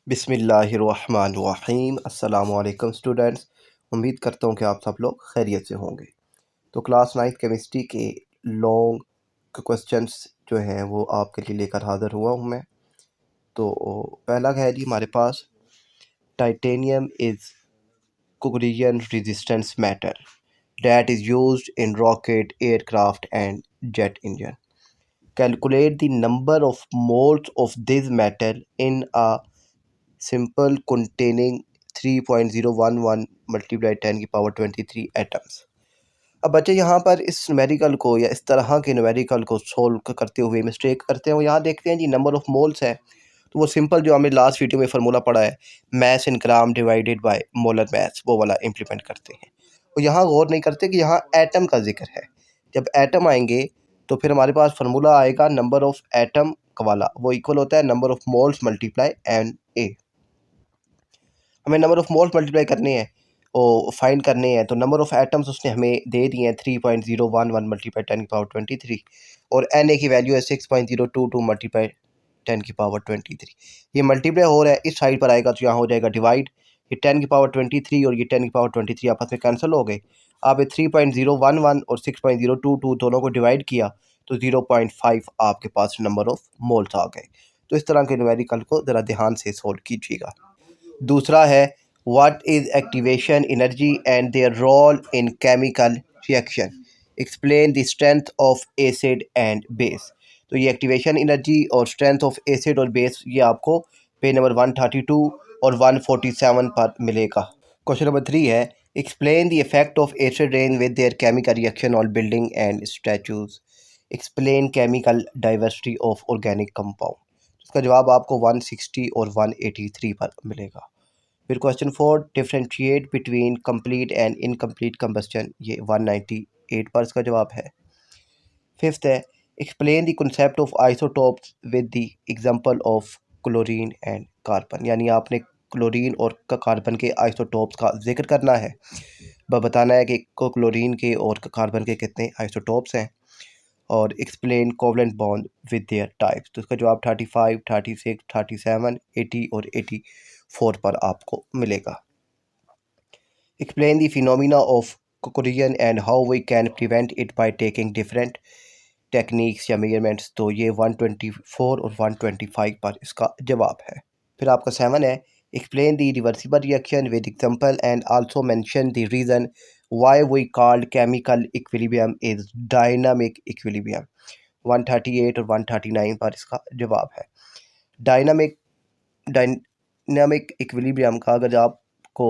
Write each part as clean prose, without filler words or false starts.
बिस्मिल्लाहिर्रहमानिर्रहीम। अस्सलामुअलैकुम स्टूडेंट्स। उम्मीद करता हूँ कि आप सब लोग खैरियत से होंगे। तो क्लास 9th केमिस्ट्री के लॉन्ग क्वेश्चंस जो हैं वो आपके लिए लेकर हाज़िर हुआ हूँ मैं। तो पहला है जी हमारे पास, titanium is collision resistance matter that is used in rocket, aircraft and jet engine. Calculate the number of moles of this metal in a simple containing 3.011 multiplied 10 की पावर 23 एटम्स। अब बच्चे यहाँ पर इस न्यूमेरिकल को या इस तरह के न्यूमेरिकल को सोल्व करते हुए मिस्टेक करते हैं। वो यहाँ देखते हैं जी नंबर ऑफ मोल्स है, तो वो सिंपल जो हमने लास्ट वीडियो में फार्मूला पढ़ा है, mass in gram divided by molar mass, वो वाला इम्प्लीमेंट करते हैं। और यहाँ गौर नहीं करते कि यहाँ एटम का जिक्र है। जब एटम आएंगे तो फिर हमारे पास फार्मूला आएगा नंबर ऑफ एटम वाला, वो इक्वल होता है number of moles multiply N A. हमें नंबर ऑफ मोल्स मल्टीप्लाई करने हैं और फाइंड करने हैं, तो नंबर ऑफ एटम्स उसने हमें दे दिए हैं 3.011 मल्टीप्लाई 10 की पावर 23, और एन ए की वैल्यू है 6.022 मल्टीप्लाई 10 की पावर 23। ये मल्टीप्लाई हो रहा है, इस साइड पर आएगा तो यहाँ हो जाएगा डिवाइड। ये 10 की पावर 23 और ये 10 की पावर 23 आपस में कैंसिल हो गए। आप ये 3.011 और 6.022 दोनों को डिवाइड किया तो 0.5 आपके पास नंबर ऑफ मोल्स आ गए। तो इस तरह के न्यूमेरिकल को ज़रा ध्यान से सोल्व कीजिएगा। दूसरा है, what is activation energy and their role in chemical reaction, explain the strength of acid and base. तो ये एक्टिवेशन एनर्जी और स्ट्रेंथ ऑफ एसिड और बेस ये आपको पेज नंबर 132 और 147 पर मिलेगा। क्वेश्चन नंबर 3 है, explain the effect of acid rain with their chemical reaction on building and statues, explain chemical diversity of organic compound. इसका जवाब आपको 160 और 183 पर मिलेगा। फिर question 4, differentiate between complete and incomplete combustion, ये 198 पर इसका जवाब है। फिफ्थ है, explain the concept of isotopes with the example of chlorine and carbon, यानी आपने क्लोरीन और कार्बन के आइसोटोप्स का जिक्र करना है। बताना है कि क्लोरीन के और कार्बन के कितने आइसोटोप्स हैं, और explain covalent bond with their types. तो इसका जवाब 35, 36, 37, 80 और 84 पर आपको मिलेगा। Explain the phenomena of collision and how we can prevent it by taking different techniques या मेजरमेंट्स। तो ये 124 और 125 पर इसका जवाब है। फिर आपका 7 है, explain the reversible reaction with example and also mention the reason why we called chemical equilibrium is dynamic equilibrium। 138 और 139 पर इसका जवाब है। डायनामिक इक्विलिब्रियम का अगर आपको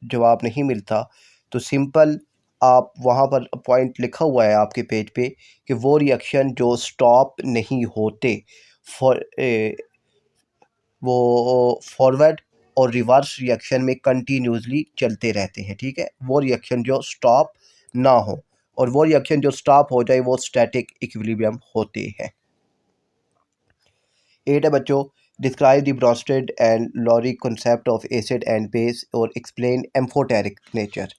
जवाब नहीं मिलता तो सिंपल आप वहाँ पर पॉइंट लिखा हुआ है आपके पेज पे कि वो रिएक्शन जो स्टॉप नहीं होते, वो फॉरवर्ड और रिवर्स रिएक्शन में कंटिन्यूसली चलते रहते हैं। ठीक है, वो रिएक्शन जो स्टॉप ना हो, और वो रिएक्शन जो स्टॉप हो जाए वो स्टैटिक इक्विलिब्रियम होते हैं। 8 है बच्चों, describe the Bronsted and Lowry concept of acid and base और explain amphoteric nature.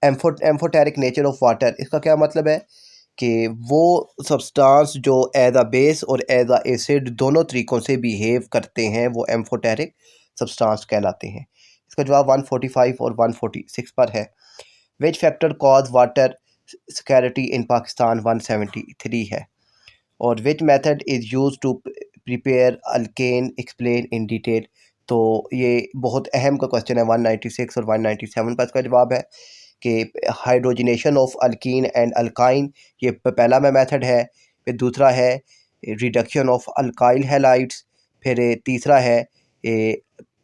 Amphoteric nature of water, इसका क्या मतलब है कि वो सब्सटेंस जो एज अ बेस और एज अ एसिड दोनों तरीक़ों से बिहेव करते हैं वो एम्फोटेरिक सब्सटेंस कहलाते हैं। इसका जवाब 145 और 146 पर है। Which factor cause water scarcity in Pakistan, 173 है। और which method is use to prepare alkane, explain in detail. तो ये बहुत अहम का क्वेश्चन है, 196 और 197 पर इसका जवाब है कि hydrogenation of alkyne and alkyne, ये पहला मेथड है। फिर दूसरा है रिडक्शन ऑफ अल्काइल हैलाइड्स। फिर तीसरा है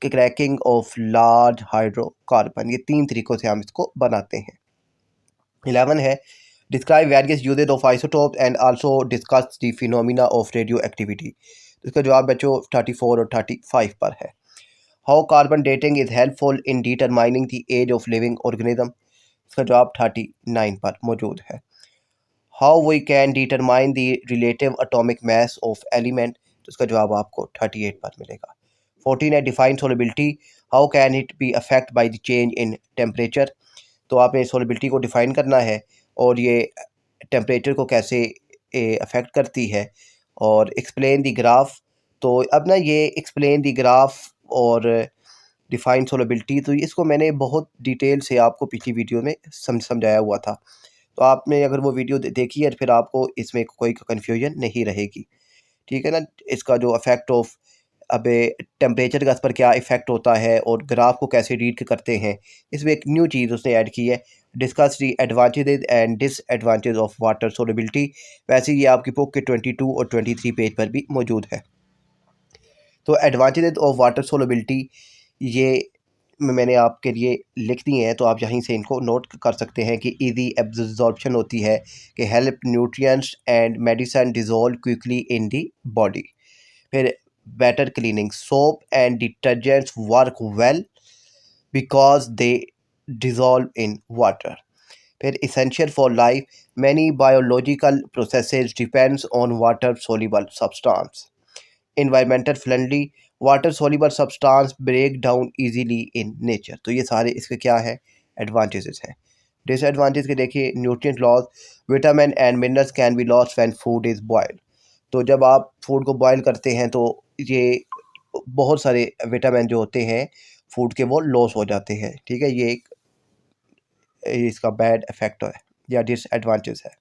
क्रैकिंग ऑफ लार्ज हाइड्रोकार्बन। ये 3 तरीक़ों से हम इसको बनाते हैं। 11 है, describe various uses of isotope and also discuss the phenomena of radioactivity. इसका जवाब बच्चों 34 और 35 पर है। How carbon dating is helpful in determining the age of living organism. इसका जवाब 39 पर मौजूद है। How we can determine the relative atomic mass of element. तो इसका जवाब आपको 38 पर मिलेगा। 14 है, define solubility, how can it be affect by the change in temperature. तो आपने सोलिबिलिटी को डिफ़ाइन करना है और ये टेम्परेचर को कैसे अफेक्ट करती है। और एक्सप्लेन दी ग्राफ, तो अब ना ये एक्सप्लेन दी ग्राफ और डिफाइन सोलबिलिटी, तो इसको मैंने बहुत डिटेल से आपको पिछली वीडियो में समझाया हुआ था। तो आपने अगर वो वीडियो देखी है, फिर आपको इसमें कोई कन्फ्यूजन नहीं रहेगी, ठीक है ना। इसका जो इफेक्ट ऑफ अब टेम्परेचर का इस पर क्या इफेक्ट होता है और ग्राफ को कैसे रीड करते हैं, इसमें एक न्यू चीज़ उसने ऐड की है, discuss the advantages and disadvantage of water solubility. वैसे ये आपकी बुक के 22 और 23 पेज पर भी मौजूद है। तो एडवांटेजेस ऑफ वाटर सोलबिलिटी ये मैंने आपके लिए लिख दी हैं, तो आप यहीं से इनको नोट कर सकते हैं कि इजी एब्जॉर्प्शन होती है, कि help nutrients and medicine dissolve quickly in the body. फिर better cleaning, soap and detergents work well because they dissolve in water. फिर essential for life, many biological processes depends on water soluble substance. Environmental friendly, water soluble substance break down easily in nature. तो ये सारे इसके क्या है, advantages हैं। Disadvantage के देखिए, nutrient loss, vitamin and minerals can be lost when food is boiled. तो जब आप फूड को बॉयल करते हैं तो ये बहुत सारे विटामिन जो होते हैं फूड के वो लॉस हो जाते हैं, ठीक है। ये एक इसका बैड इफेक्ट है या डिसएडवांटेज है।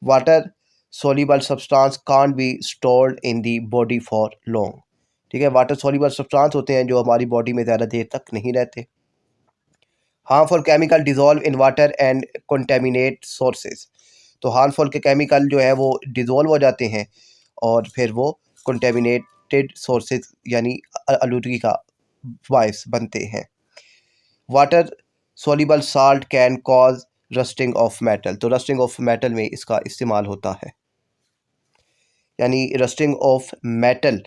Water soluble substance can't be stored in the body for long, ठीक है। वाटर soluble substance होते हैं जो हमारी बॉडी में ज़्यादा देर तक नहीं रहते। Harmful chemical dissolve in water and contaminate sources, तो हार्मफुल के केमिकल जो है वो डिजोल्व हो जाते हैं और फिर वो कंटेमिनेटेड सोर्सेज यानी आलूदगी का बायस बनते हैं। Water soluble salt can cause rusting of metal, तो रस्टिंग ऑफ मेटल में इसका इस्तेमाल होता है, यानी रस्टिंग ऑफ मेटल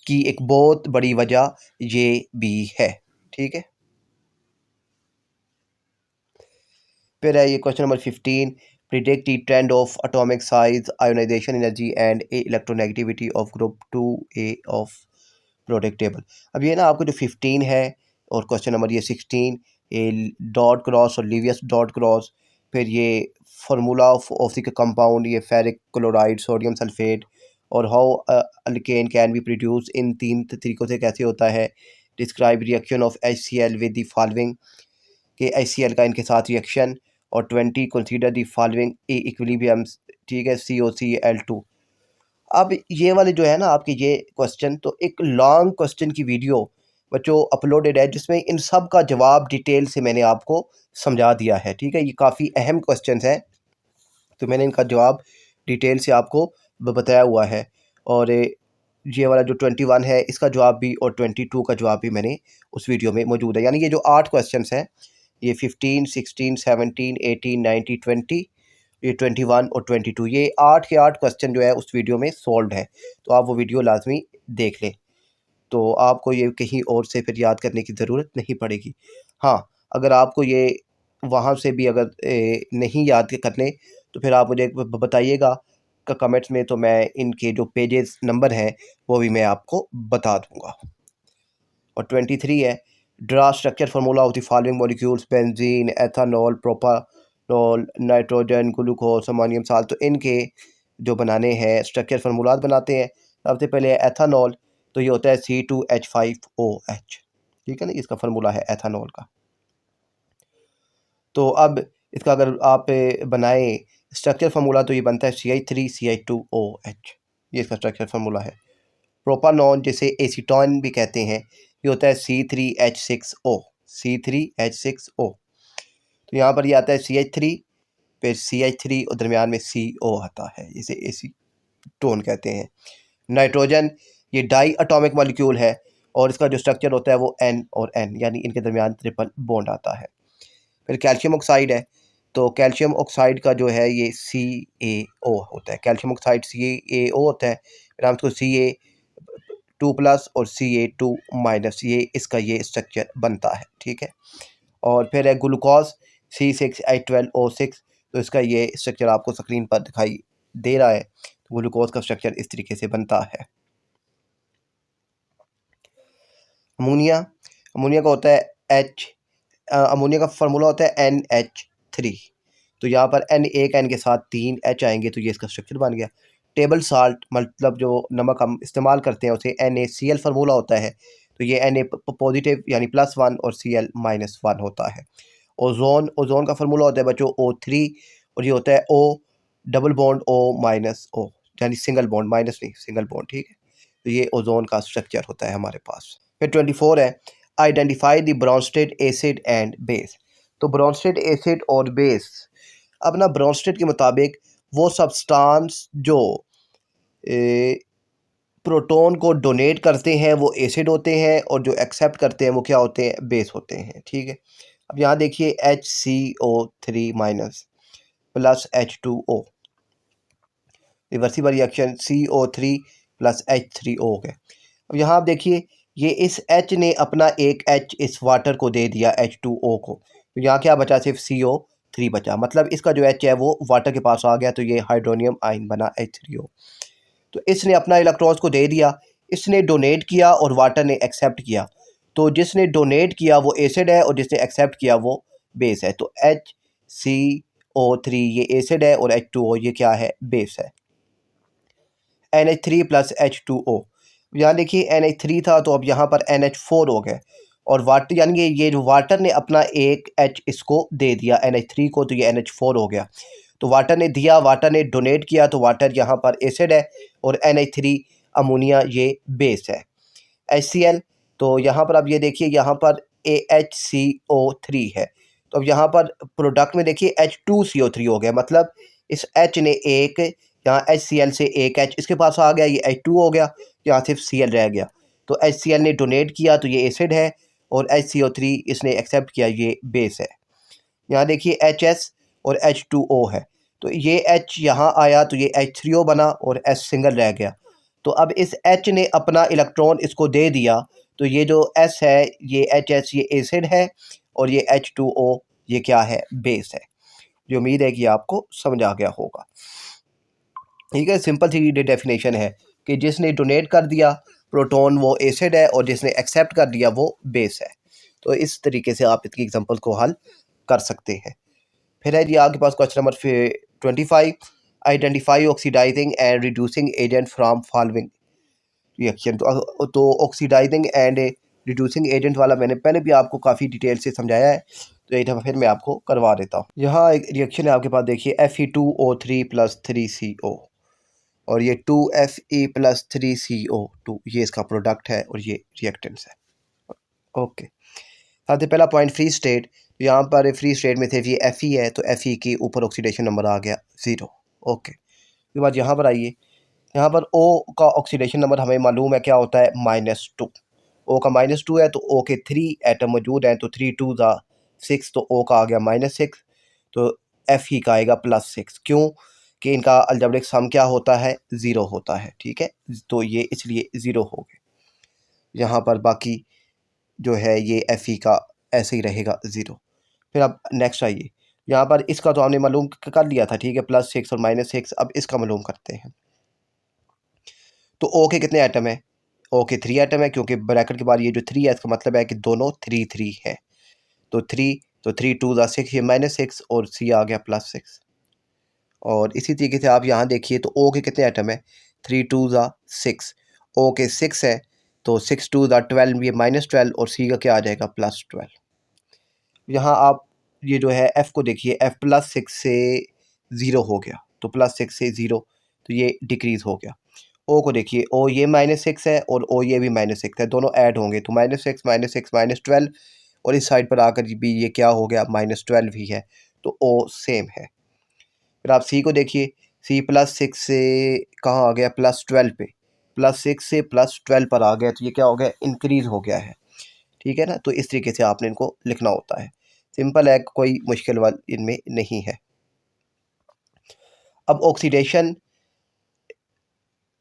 की एक बहुत बड़ी वजह ये भी है, ठीक है। फिर है ये question number 15, predict the trend of atomic size, ionization energy and electronegativity of group 2A of product table. अब ये ना आपको जो 15 है और क्वेश्चन नंबर ये 16, ये डॉट क्रॉस और लीवियस डॉट क्रॉस, फिर ये फार्मूला ऑफ द कंपाउंड, ये फेरिक क्लोराइड, सोडियम सल्फेट, और how alkane can be produce, इन 3 तरीक़ों से कैसे होता है। Describe reaction of HCl with the following, कि HCl का इनके साथ रिएक्शन। और 20 कंसीडर द फॉलोइंग इक्विलिब्रियम्स, ठीक है, COCl2। अब ये वाले जो है ना आपके ये क्वेश्चन, तो एक लॉन्ग क्वेश्चन की वीडियो बच्चों अपलोडेड है जिसमें इन सब का जवाब डिटेल से मैंने आपको समझा दिया है, ठीक है। ये काफ़ी अहम क्वेश्चंस हैं, तो मैंने इनका जवाब डिटेल से आपको बताया हुआ है। और ये वाला जो 21 है इसका जवाब भी और 22 का जवाब भी मैंने उस वीडियो में मौजूद है। यानी ये जो 8 क्वेश्चंस हैं, ये 15, 16, 17, 18, 19, 20, ये 21 और 22, ये 8 के 8 क्वेश्चन जो है उस वीडियो में सॉल्व है। तो आप वो वीडियो लाजमी देख लें, तो आपको ये कहीं और से फिर याद करने की ज़रूरत नहीं पड़ेगी। हाँ, अगर आपको ये वहाँ से भी अगर नहीं याद करने, तो फिर आप मुझे बताइएगा कमेंट्स में, तो मैं इनके जो पेजेस नंबर हैं वो भी मैं आपको बता दूंगा। और 23 है, draw structure formula of the following molecules, benzene, ethanol, propanol, nitrogen, glucose, ammonium salt. तो इनके जो बनाने हैं स्ट्रक्चर फार्मूलात बनाते हैं। सबसे पहले एथानॉल, तो ये होता है C2H5OH, ठीक है ना, इसका फार्मूला है एथानॉल का। तो अब इसका अगर आप बनाएं स्ट्रक्चर फार्मूला, तो ये बनता है CH3CH2OH, ये इसका स्ट्रक्चर फार्मूला है। प्रोपानॉन जिसे एसीटोन भी कहते हैं, ये होता है C3H6O, C3H6O। तो यहाँ पर ये आता है CH3, फिर CH3 और दरमियान में CO आता है, इसे एसीटोन कहते हैं। नाइट्रोजन ये डाई एटॉमिक मॉलिक्यूल है और इसका जो स्ट्रक्चर होता है वो N और N, यानी इनके दरमियान ट्रिपल बॉन्ड आता है। फिर कैल्शियम ऑक्साइड है, तो कैल्शियम ऑक्साइड का जो है ये CaO होता है, कैल्शियम ऑक्साइड CaO होता है। फिर हम इसको Ca2+ और Ca2-, ये इसका ये स्ट्रक्चर बनता है, ठीक है। और फिर है ग्लूकोज C6H12O6, तो इसका ये स्ट्रक्चर आपको स्क्रीन पर दिखाई दे रहा है। तो ग्लूकोज का स्ट्रक्चर इस तरीके से बनता है। अमोनिया, अमोनिया का होता है अमोनिया का फार्मूला होता है NH3, तो यहाँ पर एक N के साथ 3 H आएंगे, तो ये इसका स्ट्रक्चर बन गया। टेबल साल्ट मतलब जो नमक हम इस्तेमाल करते हैं उसे NaCl फार्मूला होता है, तो ये Na पॉजिटिव यानी +1 और Cl -1 होता है। ओजोन का फार्मूला होता है बच्चों O3 और ये होता है O डबल बॉन्ड O-O यानी सिंगल बॉन्ड, माइनस नहीं सिंगल बॉन्ड, ठीक है। तो ये ओजोन का स्ट्रक्चर होता है हमारे पास। फिर 24 है identify the Bronsted acid and base. तो ब्रोंस्टेड एसिड और बेस, अब ना ब्रोंस्टेड के मुताबिक वो सब्सटेंस जो प्रोटॉन को डोनेट करते हैं वो एसिड होते हैं और जो एक्सेप्ट करते हैं वो क्या होते हैं, बेस होते हैं, ठीक है। अब यहाँ देखिए HCO3 minus plus H2O, reversible reaction CO3 plus H3O हो गया। अब यहाँ आप देखिए ये इस H ने अपना एक H इस वाटर को दे दिया H2O को, तो यहाँ क्या बचा, सिर्फ CO3 बचा, मतलब इसका जो H है वो वाटर के पास आ गया, तो ये हाइड्रोनियम आयन बना H3O। तो इसने अपना इलेक्ट्रॉन्स को दे दिया, इसने डोनेट किया और वाटर ने एक्सेप्ट किया। तो जिसने डोनेट किया वो एसिड है और जिसने एक्सेप्ट किया वो बेस है। तो HCO3 ये एसिड है और H2O ये क्या है, बेस है। NH3 प्लस H2O, यहाँ देखिए NH3 था तो अब यहाँ पर NH4 हो गए और वाटर यानी ये जो वाटर ने अपना एक H इसको दे दिया NH3 को, तो ये NH4 हो गया। तो वाटर ने दिया, वाटर ने डोनेट किया, तो वाटर यहाँ पर एसिड है और NH3 अमोनिया ये बेस है। HCl, तो यहाँ पर अब ये देखिए यहाँ पर AHCO3 है, तो अब यहाँ पर प्रोडक्ट में देखिए H2CO3 हो गया, मतलब इस H ने एक यहाँ HCl से एक H इसके पास आ गया, ये H2 हो गया, यहाँ सिर्फ Cl रह गया। तो HCl ने डोनेट किया तो ये एसिड है और HCO3 इसने एक्सेप्ट किया, ये बेस है। यहाँ देखिए HS और H2O है, तो ये H यहाँ आया तो ये H3O बना और H सिंगल रह गया। तो अब इस H ने अपना इलेक्ट्रॉन इसको दे दिया, तो ये जो S है ये HS ये एसिड है और ये H2O ये क्या है, बेस है। जो उम्मीद है कि आपको समझ आ गया होगा, ठीक है। सिंपल सी डेफिनेशन है कि जिसने डोनेट कर दिया प्रोटॉन वो एसिड है और जिसने एक्सेप्ट कर दिया वो बेस है। तो इस तरीके से आप इसकी एग्जांपल को हल कर सकते हैं। फिर है जी आपके पास question number 25, identify oxidising and reducing agent from following reaction. तो ऑक्सीडाइजिंग एंड रिड्यूसिंग एजेंट वाला मैंने पहले भी आपको काफ़ी डिटेल से समझाया है, तो एक दफ़ा फिर मैं आपको करवा देता हूँ। यहाँ एक रिएक्शन है आपके पास, देखिए Fe2O3 प्लस 3CO और ये 2Fe प्लस 3CO2 ये इसका प्रोडक्ट है और ये रिएक्टेंस है, ओके। सबसे पहला पॉइंट फ्री स्टेट, तो यहाँ पर फ्री स्टेट में सिर्फ ये Fe है, तो Fe के ऊपर ऑक्सीडेशन नंबर आ गया 0, ओके। उसके बाद यहाँ पर आइए, यहाँ पर O का ऑक्सीडेशन नंबर हमें मालूम है क्या होता है, -2। O का -2 है तो O के 3 एटम मौजूद हैं, तो 3 2 6, तो O का आ गया -6, तो Fe का आएगा +6। क्यों कि इनका अलजेब्रिक सम क्या होता है, 0 होता है, ठीक है। तो ये इसलिए 0 हो गए। यहाँ पर बाकी जो है ये Fe का ऐसे ही रहेगा 0। फिर अब नेक्स्ट आइए, यहाँ पर इसका तो हमने मालूम कर लिया था, ठीक है, +6 और -6। अब इसका मालूम करते हैं। तो O के कितने आइटम है, O के 3 आइटम है, क्योंकि ब्रैकेट के बाद ये जो 3 है इसका मतलब है कि दोनों 3 3 है। तो 3 2 6, ये -6 और C आ गया +6। और इसी तरीके से आप यहाँ देखिए तो O के कितने आइटम है, 3 2 6, O के 6 है, तो 6 2 12, ये -12 और C का क्या आ जाएगा, +12। यहाँ आप ये जो है F को देखिए, F +6 से 0 हो गया, तो +6 से 0, तो ये डिक्रीज़ हो गया। O को देखिए, O ये -6 है और O ये भी -6 है, दोनों ऐड होंगे तो -6 -6 -12, और इस साइड पर आकर भी ये क्या हो गया, -12 ही है, तो O सेम है। फिर आप C को देखिए, C +6 से कहाँ आ गया, +12 पे, +6 से +12 पर आ गया, तो ये क्या हो गया, इंक्रीज़ हो गया है, ठीक है ना। तो इस तरीके से आपने इनको लिखना होता है, सिंपल है, कोई मुश्किल वाली इनमें नहीं है। अब ऑक्सीडेशन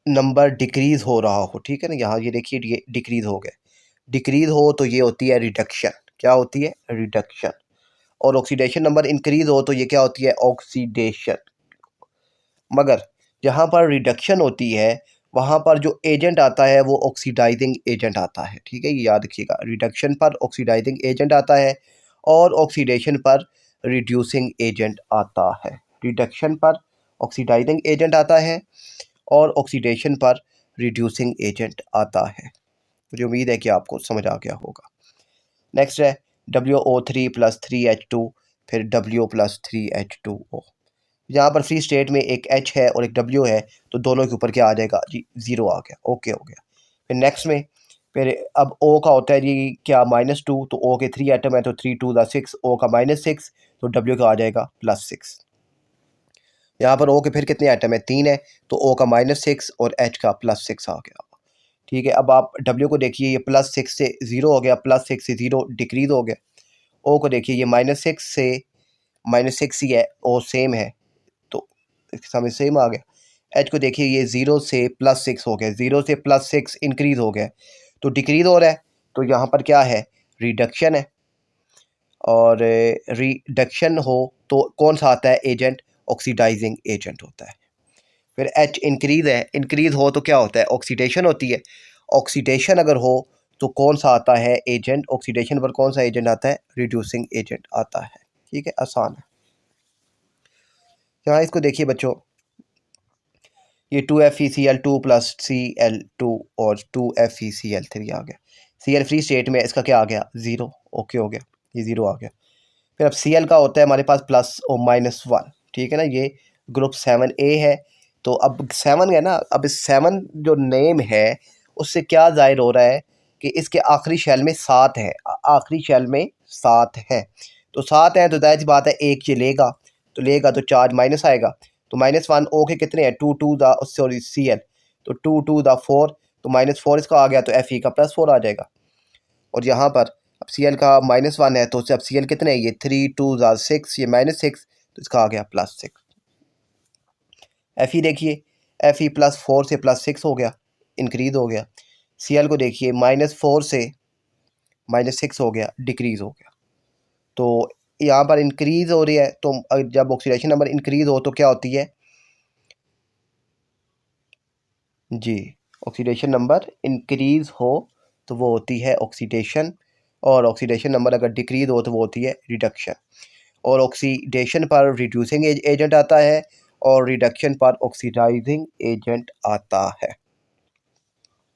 नंबर डिक्रीज़ हो रहा हो, ठीक है ना, यहाँ ये देखिए ये डिक्रीज़ हो गया, डिक्रीज़ हो तो ये होती है रिडक्शन, क्या होती है, रिडक्शन। और ऑक्सीडेशन नंबर इंक्रीज़ हो तो ये क्या होती है, ऑक्सीडेशन। मगर जहाँ पर रिडक्शन होती है वहाँ पर जो एजेंट आता है वो ऑक्सीडाइजिंग एजेंट आता है, ठीक है, ये याद रखिएगा, रिडक्शन पर ऑक्सीडाइजिंग एजेंट आता है और ऑक्सीडेशन पर रिड्यूसिंग एजेंट आता है। रिडक्शन पर ऑक्सीडाइजिंग एजेंट आता है और ऑक्सीडेशन पर रिड्यूसिंग एजेंट आता है। मुझे उम्मीद है कि आपको समझ आ गया होगा। नेक्स्ट है WO3 + 3H2 फिर W + 3H2O। यहाँ पर फ्री स्टेट में एक H है और एक W है, तो दोनों के ऊपर क्या आ जाएगा जी, 0 आ गया, ओके हो गया। फिर नेक्स्ट में फिर अब O का होता है जी क्या -2, तो O के 3 एटम है तो 3 2 6, O का -6, तो W का आ जाएगा +6। यहाँ पर O के फिर कितने आइटम है, 3 है, तो O का -6 और H का +6 आ गया। ठीक है, अब आप W को देखिए, ये +6 से 0 हो गया, +6 से 0 डिक्रीज हो गया। O को देखिए, ये -6 से -6 ही है, O सेम है, तो इसके सामने सेम आ गया। H को देखिए, ये 0 से +6 हो गया, 0 से +6 इंक्रीज हो गया, तो डिक्रीज हो रहा है, तो यहाँ पर क्या है, रिडक्शन है। और रिडक्शन हो तो कौन सा आता है एजेंट, ऑक्सीडाइजिंग एजेंट होता है। फिर H इंक्रीज है, इंक्रीज हो तो क्या होता है, ऑक्सीडेशन होती है। ऑक्सीडेशन अगर हो तो कौन सा आता है एजेंट, ऑक्सीडेशन पर कौन सा एजेंट आता है, रिड्यूसिंग एजेंट आता है। ठीक है, आसान है। यहाँ इसको देखिए बच्चों, ये 2FeCl2 + Cl2 और 2FeCl3 आ गया। Cl फ्री स्टेट में इसका क्या आ गया, 0, ओके हो गया, ये 0 आ गया। फिर अब Cl का होता है हमारे पास प्लस और -1, ठीक है ना, ये ग्रुप 7A है। तो अब 7 है ना, अब इस 7 जो नेम है उससे क्या जाहिर हो रहा है कि इसके आखिरी शेल में 7 है, आखिरी शेल में 7 है, तो 7 है तो जाहिर सी बात है एक ये लेगा, तो लेगा तो चार्ज माइनस आएगा, तो -1 O के कितने हैं, 2 2 सॉरी Cl, तो 2 2 4, तो -4 इसका आ गया, तो Fe का +4 आ जाएगा। और यहाँ पर अब Cl का -1 है, तो अब Cl कितने हैं, ये 3 2 6, ये -6, तो इसका आ गया +6। Fe देखिए, Fe +4 से +6 हो गया, इंक्रीज हो गया। Cl को देखिए, -4 से -6 हो गया, डिक्रीज हो गया। तो यहाँ पर इंक्रीज हो रही है, तो जब ऑक्सीडेशन नंबर इंक्रीज हो तो क्या होती है जी, ऑक्सीडेशन नंबर इंक्रीज हो तो वो होती है ऑक्सीडेशन, और ऑक्सीडेशन नंबर अगर डिक्रीज हो तो वो होती है रिडक्शन। और ऑक्सीडेशन पर रिड्यूसिंग एजेंट आता है और रिडक्शन पर ऑक्सीडाइजिंग एजेंट आता है।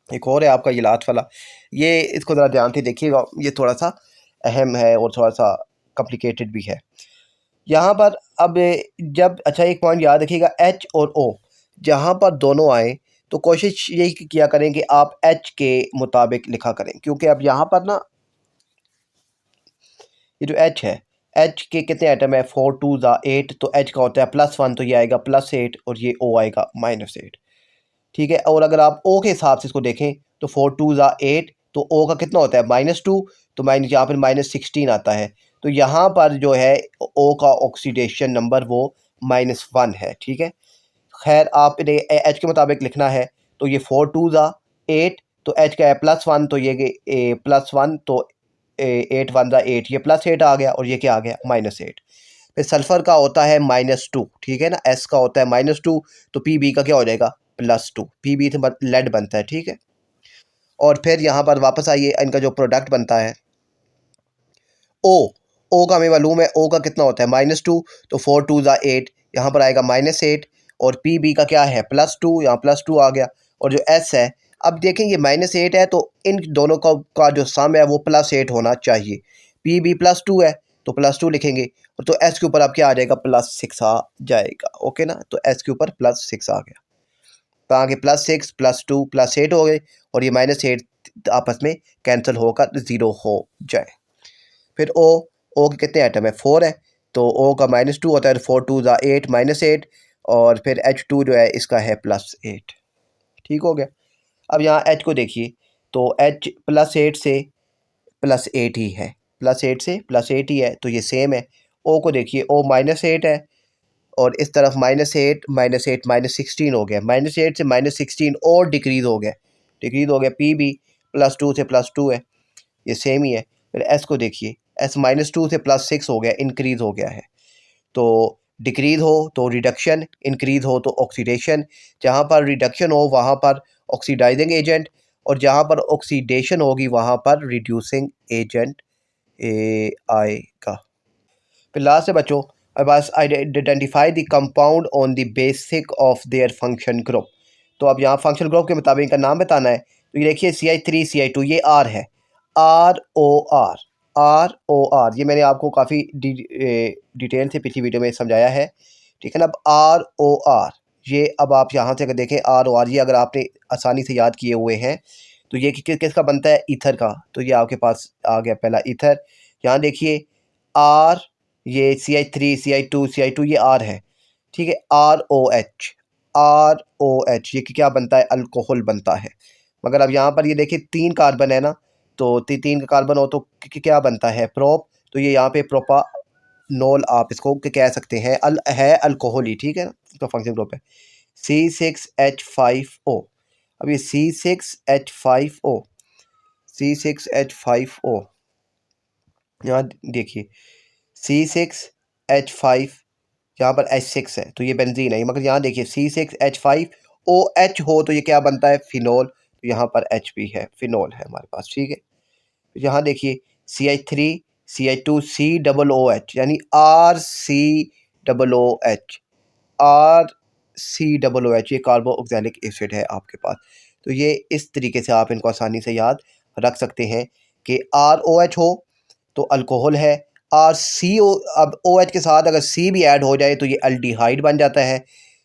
एक और है आपका ये लास्ट वाला, ये इसको ज़रा ध्यान से देखिएगा, ये थोड़ा सा अहम है और थोड़ा सा कॉम्प्लिकेटेड भी है। यहाँ पर अब जब, अच्छा एक पॉइंट याद रखिएगा, H और O जहाँ पर दोनों आए तो कोशिश यही किया करें कि आप H के मुताबिक लिखा करें, क्योंकि अब यहाँ पर ना ये जो H है, H के कितने आइटम है, 4 2 8, तो H का होता है +1, तो ये आएगा +8 और ये O आएगा -8। ठीक है, और अगर आप O के हिसाब से इसको देखें तो 4 2 8, तो O का कितना होता है -2, तो माइनस यहाँ पर -16 आता है, तो यहाँ पर जो है O का ऑक्सीडेशन नंबर वो -1 है। ठीक है, खैर आपने H के मुताबिक लिखना है, तो ये 4 2 8, तो H का है +1, तो ये +1, तो 8 1 8, ये +8 आ गया और ये क्या आ गया, -8। फिर सल्फर का होता है -2, ठीक है ना, S का होता है -2, तो Pb का क्या हो जाएगा, +2, Pb से लेड बनता है। ठीक है, और फिर यहाँ पर वापस आइए, इनका जो प्रोडक्ट बनता है O का हमें मालूम है, O का कितना होता है -2, तो 4 2 8, यहाँ पर आएगा -8, और Pb का क्या है, +2, यहाँ +2 आ गया, और जो S है, अब देखें ये -8 है, तो इन दोनों का जो सम है वो +8 होना चाहिए। Pb +2 है तो +2 लिखेंगे, तो S के ऊपर अब क्या आ जाएगा, +6 आ जाएगा। ओके ना, तो S के ऊपर +6 आ गया, तो आगे +6 +2 +8 हो गए, और ये -8 आपस में कैंसिल होकर 0 हो जाए। फिर O के कितने आइटम है, 4 है, तो O का -2 होता है, 4 2 8 -8, और फिर H2 जो है इसका है +8। ठीक हो गया। अब यहाँ H को देखिए, तो H +8 से +8 ही है, +8 से +8 ही है, तो ये सेम है। O को देखिए, O -8 है, और इस तरफ -8 -8 -16 हो गया, -8 से -16 और डिक्रीज हो गया, Pb +2 से +2 है, ये सेम ही है। फिर S को देखिए, S -2 से +6 हो गया, इंक्रीज हो गया है। तो डिक्रीज हो तो रिडक्शन, इंक्रीज हो तो ऑक्सीडेशन, जहाँ पर रिडक्शन हो वहाँ पर ऑक्सीडाइजिंग एजेंट, और जहाँ पर ऑक्सीडेशन होगी वहाँ पर रिड्यूसिंग एजेंट आएगा। फिर लास्ट है बच्चों, अब बस identify the compound on the basic of their function group. तो अब यहाँ फंक्शन ग्रुप के मुताबिक इनका नाम बताना है। तो ये देखिए CH3CH2 ये R है, ROR, ये मैंने आपको काफ़ी डिटेल से पिछली वीडियो में समझाया है, ठीक है ना। अब ROR, ये अब आप यहाँ से अगर देखें ROR, ये अगर आपने आसानी से याद किए हुए हैं तो ये किसका बनता है, ईथर का। तो ये आपके पास आ गया पहला ईथर। यहाँ देखिए R, ये CH3CH2 ये R है, ठीक है। ROH, ये क्या बनता है, अल्कोहल बनता है। मगर अब यहाँ पर ये देखिए 3 कार्बन है ना, तो 3 का कार्बन हो तो क्या बनता है, प्रोप। तो ये यहाँ पे प्रोपानोल आप इसको कह सकते हैं, है अल्कोहल ही, ठीक है ना, इसका फंक्शन ग्रुप है C6H5O। अब ये C6H5O, यहाँ देखिए C6H5, यहाँ पर H6 है तो ये बेंजीन है, मगर यहाँ देखिए C6H5OH हो तो ये क्या बनता है, फिनोल। तो यहाँ पर H भी है, फिनोल है हमारे पास, ठीक है। यहाँ देखिए CH3CH2COOH यानी RCOOH, ये कार्बोक्सिलिक एसिड है आपके पास। तो ये इस तरीके से आप इनको आसानी से याद रख सकते हैं कि ROH हो तो अल्कोहल है, RCO, अब OH के साथ अगर C भी ऐड हो जाए तो ये अल्डिहाइड बन जाता है,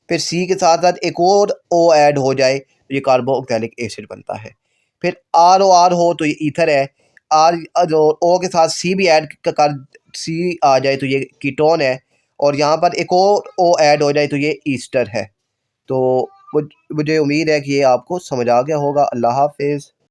फिर C के साथ साथ एक और O ऐड हो जाए तो ये कार्बोक्सिलिक एसिड बनता है। फिर ROR हो तो ये ईथर है, जो O के साथ C भी ऐड कर C आ जाए तो ये कीटोन है, और यहाँ पर एक और O ऐड हो जाए तो ये ईस्टर है। तो मुझे उम्मीद है कि ये आपको समझ आ गया होगा। अल्लाह हाफिज़।